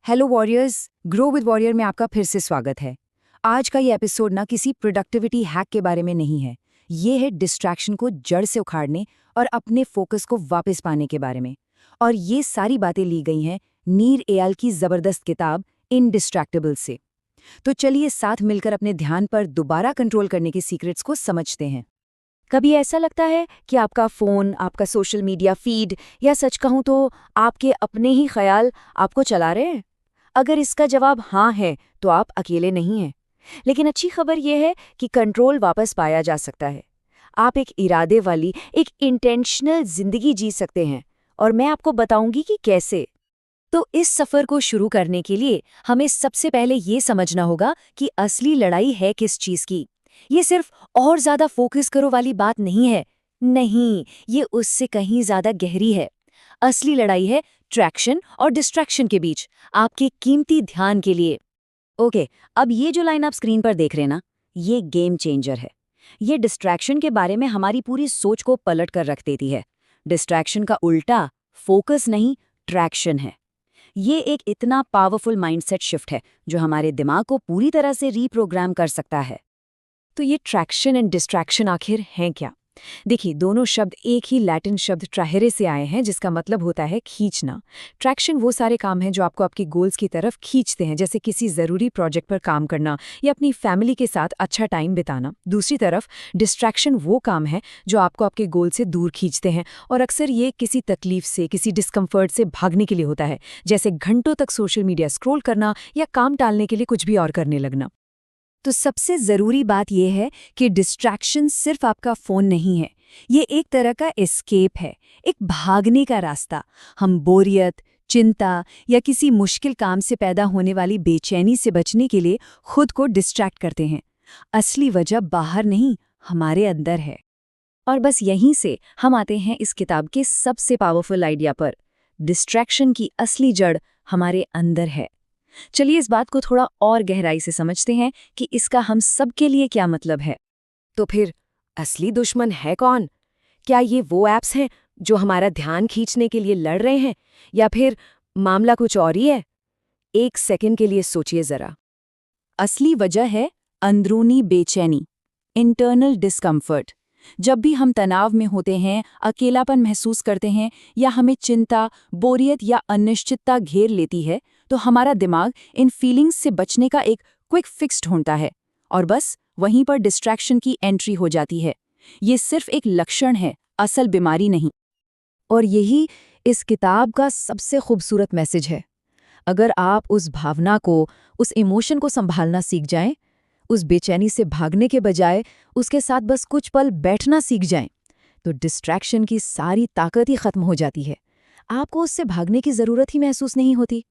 Hello warriors, grow with warrior में आपका फिर से स्वागत है। आज का ये एपिसोड ना किसी प्रोडक्टिविटी हैक के बारे में नहीं है। ये है डिस्ट्रैक्शन को जड़ से उखाड़ने और अपने फोकस को वापस पाने के बारे में। और ये सारी बातें ली गई हैं नीर एयाल की जबरदस्त किताब इनडिस्ट्रैक्टेबल से। तो चलिए साथ मिलकर अपने ध्यान पर दोबारा कंट्रोल करने के सीक्रेट्स को समझते हैं। कभी ऐसा लगता है कि आपका फ़ोन, आपका सोशल मीडिया फीड या सच कहूँ तो आपके अपने ही ख्याल आपको चला रहे हैं? अगर इसका जवाब हाँ है तो आप अकेले नहीं हैं। लेकिन अच्छी खबर यह है कि कंट्रोल वापस पाया जा सकता है। आप एक इरादे वाली, एक इंटेंशनल जिंदगी जी सकते हैं और मैं आपको बताऊंगी कि कैसे। तो इस सफ़र को शुरू करने के लिए हमें सबसे पहले ये समझना होगा कि असली लड़ाई है किस चीज़ की। ये सिर्फ और ज़्यादा फोकस करो वाली बात नहीं है। नहीं, ये उससे कहीं ज़्यादा गहरी है। असली लड़ाई है ट्रैक्शन और डिस्ट्रैक्शन के बीच, आपके कीमती ध्यान के लिए। ओके, अब ये जो लाइन आप स्क्रीन पर देख रहे हैं ना, ये गेम चेंजर है। ये डिस्ट्रैक्शन के बारे में हमारी पूरी सोच को पलट कर रख देती है। डिस्ट्रैक्शन का उल्टा फोकस नहीं, ट्रैक्शन है। ये एक इतना पावरफुल माइंडसेट शिफ्ट है जो हमारे दिमाग को पूरी तरह से रीप्रोग्राम कर सकता है। तो ये ट्रैक्शन एंड डिस्ट्रैक्शन आखिर हैं क्या? देखिए, दोनों शब्द एक ही लैटिन शब्द ट्रैहेरे से आए हैं, जिसका मतलब होता है खींचना। ट्रैक्शन वो सारे काम हैं जो आपको आपके गोल्स की तरफ खींचते हैं, जैसे किसी ज़रूरी प्रोजेक्ट पर काम करना या अपनी फैमिली के साथ अच्छा टाइम बिताना। दूसरी तरफ डिस्ट्रैक्शन वो काम है जो आपको आपके गोल से दूर खींचते हैं, और अक्सर ये किसी तकलीफ से, किसी डिस्कम्फर्ट से भागने के लिए होता है, जैसे घंटों तक सोशल मीडिया स्क्रॉल करना या काम टालने के लिए कुछ भी और करने लगना। तो सबसे ज़रूरी बात यह है कि डिस्ट्रैक्शन सिर्फ आपका फ़ोन नहीं है। ये एक तरह का एस्केप है, एक भागने का रास्ता। हम बोरियत, चिंता या किसी मुश्किल काम से पैदा होने वाली बेचैनी से बचने के लिए खुद को डिस्ट्रैक्ट करते हैं। असली वजह बाहर नहीं, हमारे अंदर है। और बस यहीं से हम आते हैं इस किताब के सबसे पावरफुल आइडिया पर। डिस्ट्रैक्शन की असली जड़ हमारे अंदर है। चलिए इस बात को थोड़ा और गहराई से समझते हैं कि इसका हम सबके लिए क्या मतलब है। तो फिर असली दुश्मन है कौन? क्या ये वो ऐप्स हैं जो हमारा ध्यान खींचने के लिए लड़ रहे हैं, या फिर मामला कुछ और ही है? एक सेकंड के लिए सोचिए जरा। असली वजह है अंदरूनी बेचैनी, इंटरनल डिस्कम्फर्ट। जब भी हम तनाव में होते हैं, अकेलापन महसूस करते हैं या हमें चिंता, बोरियत या अनिश्चितता घेर लेती है, तो हमारा दिमाग इन फीलिंग्स से बचने का एक क्विक फिक्स ढूंढता है, और बस वहीं पर डिस्ट्रैक्शन की एंट्री हो जाती है। ये सिर्फ एक लक्षण है, असल बीमारी नहीं। और यही इस किताब का सबसे खूबसूरत मैसेज है। अगर आप उस भावना को, उस इमोशन को संभालना सीख जाएं, उस बेचैनी से भागने के बजाय उसके साथ बस कुछ पल बैठना सीख जाएं, तो डिस्ट्रैक्शन की सारी ताकत ही खत्म हो जाती है। आपको उससे भागने की जरूरत ही महसूस नहीं होती।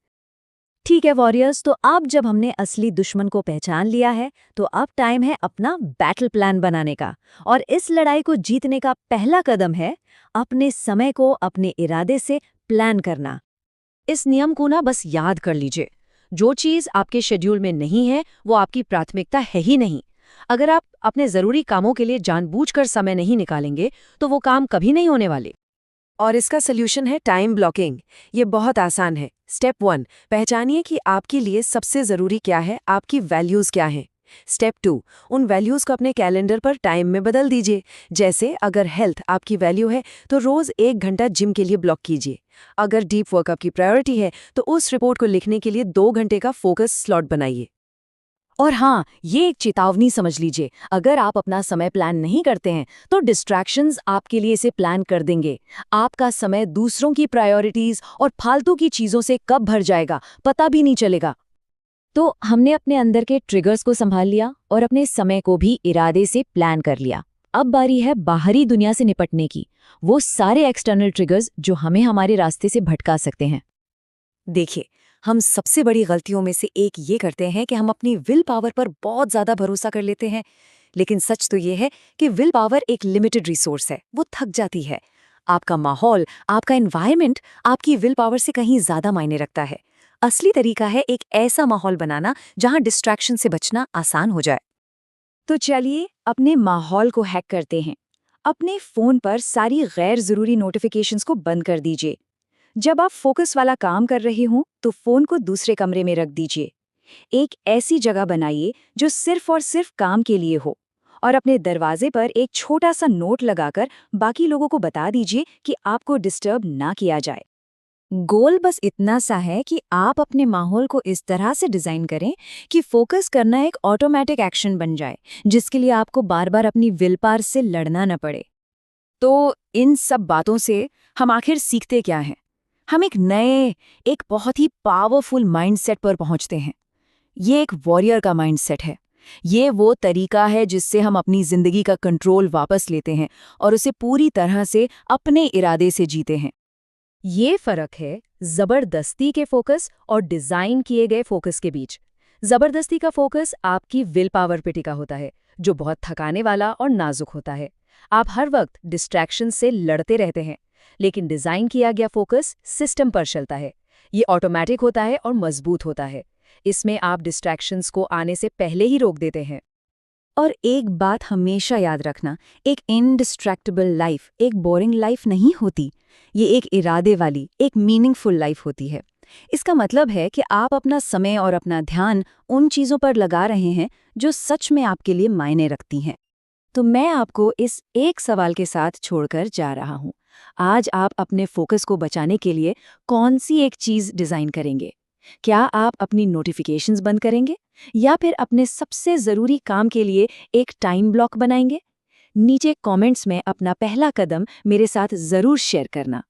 ठीक है वॉरियर्स, तो अब जब हमने असली दुश्मन को पहचान लिया है, तो अब टाइम है अपना बैटल प्लान बनाने का। और इस लड़ाई को जीतने का पहला कदम है अपने समय को अपने इरादे से प्लान करना। इस नियम को ना बस याद कर लीजिए। जो चीज़ आपके शेड्यूल में नहीं है, वो आपकी प्राथमिकता है ही नहीं। अगर आप अपने ज़रूरी कामों के लिए जानबूझकर समय नहीं निकालेंगे, तो वो काम कभी नहीं होने वाले। और इसका सल्यूशन है टाइम ब्लॉकिंग। ये बहुत आसान है। स्टेप 1, पहचानिए कि आपके लिए सबसे ज़रूरी क्या है, आपकी वैल्यूज़ क्या हैं। स्टेप 2, उन वैल्यूज़ को अपने कैलेंडर पर टाइम में बदल दीजिए। जैसे अगर हेल्थ आपकी वैल्यू है, तो रोज़ 1 घंटा जिम के लिए ब्लॉक कीजिए। अगर डीप वर्क आपकी प्रायोरिटी है, तो उस रिपोर्ट को लिखने के लिए 2 घंटे का फोकस स्लॉट बनाइए। और हाँ, ये एक चेतावनी समझ लीजिए, अगर आप अपना समय प्लान नहीं करते हैं, तो डिस्ट्रैक्शंस आपके लिए इसे प्लान कर देंगे। आपका समय दूसरों की प्रायोरिटीज और फालतू की चीज़ों से कब भर जाएगा, पता भी नहीं चलेगा। तो हमने अपने अंदर के ट्रिगर्स को संभाल लिया और अपने समय को भी इरादे से प्लान कर लिया। अब बारी है बाहरी दुनिया से निपटने की, वो सारे एक्सटर्नल ट्रिगर्स जो हमें हमारे रास्ते से भटका सकते हैं। देखिए, हम सबसे बड़ी गलतियों में से एक ये करते हैं कि हम अपनी विल पावर पर बहुत ज़्यादा भरोसा कर लेते हैं। लेकिन सच तो ये है कि विल पावर एक लिमिटेड रिसोर्स है, वो थक जाती है। आपका माहौल, आपका एनवायरनमेंट आपकी विल पावर से कहीं ज़्यादा मायने रखता है। असली तरीका है एक ऐसा माहौल बनाना जहां डिस्ट्रैक्शन से बचना आसान हो जाए। तो चलिए अपने माहौल को हैक करते हैं। अपने फ़ोन पर सारी गैर ज़रूरी नोटिफिकेशंस को बंद कर दीजिए। जब आप फोकस वाला काम कर रहे हों तो फोन को दूसरे कमरे में रख दीजिए। एक ऐसी जगह बनाइए जो सिर्फ और सिर्फ काम के लिए हो, और अपने दरवाजे पर एक छोटा सा नोट लगाकर बाकी लोगों को बता दीजिए कि आपको डिस्टर्ब ना किया जाए। गोल बस इतना सा है कि आप अपने माहौल को इस तरह से डिजाइन करें कि फोकस करना एक ऑटोमेटिक एक्शन बन जाए, जिसके लिए आपको बार बार अपनी विल पावर से लड़ना न पड़े। तो इन सब बातों से हम आखिर सीखते क्या हैं? हम एक बहुत ही पावरफुल माइंडसेट पर पहुंचते हैं। ये एक वॉरियर का माइंडसेट है। ये वो तरीका है जिससे हम अपनी जिंदगी का कंट्रोल वापस लेते हैं और उसे पूरी तरह से अपने इरादे से जीते हैं। ये फर्क है जबरदस्ती के फोकस और डिजाइन किए गए फोकस के बीच। जबरदस्ती का फोकस आपकी विल पावर पे टिका होता है, जो बहुत थकाने वाला और नाजुक होता है। आप हर वक्त डिस्ट्रैक्शन से लड़ते रहते हैं। लेकिन डिजाइन किया गया फोकस सिस्टम पर चलता है। ये ऑटोमेटिक होता है और मजबूत होता है। इसमें आप डिस्ट्रैक्शंस को आने से पहले ही रोक देते हैं। और एक बात हमेशा याद रखना, एक इनडिस्ट्रैक्टेबल लाइफ एक बोरिंग लाइफ नहीं होती। ये एक इरादे वाली, एक मीनिंगफुल लाइफ होती है। इसका मतलब है कि आप अपना समय और अपना ध्यान उन चीज़ों पर लगा रहे हैं जो सच में आपके लिए मायने रखती हैं। तो मैं आपको इस एक सवाल के साथ छोड़कर जा रहा हूँ। आज आप अपने फोकस को बचाने के लिए कौन सी एक चीज़ डिज़ाइन करेंगे? क्या आप अपनी नोटिफिकेशंस बंद करेंगे, या फिर अपने सबसे ज़रूरी काम के लिए एक टाइम ब्लॉक बनाएंगे? नीचे कमेंट्स में अपना पहला कदम मेरे साथ ज़रूर शेयर करना।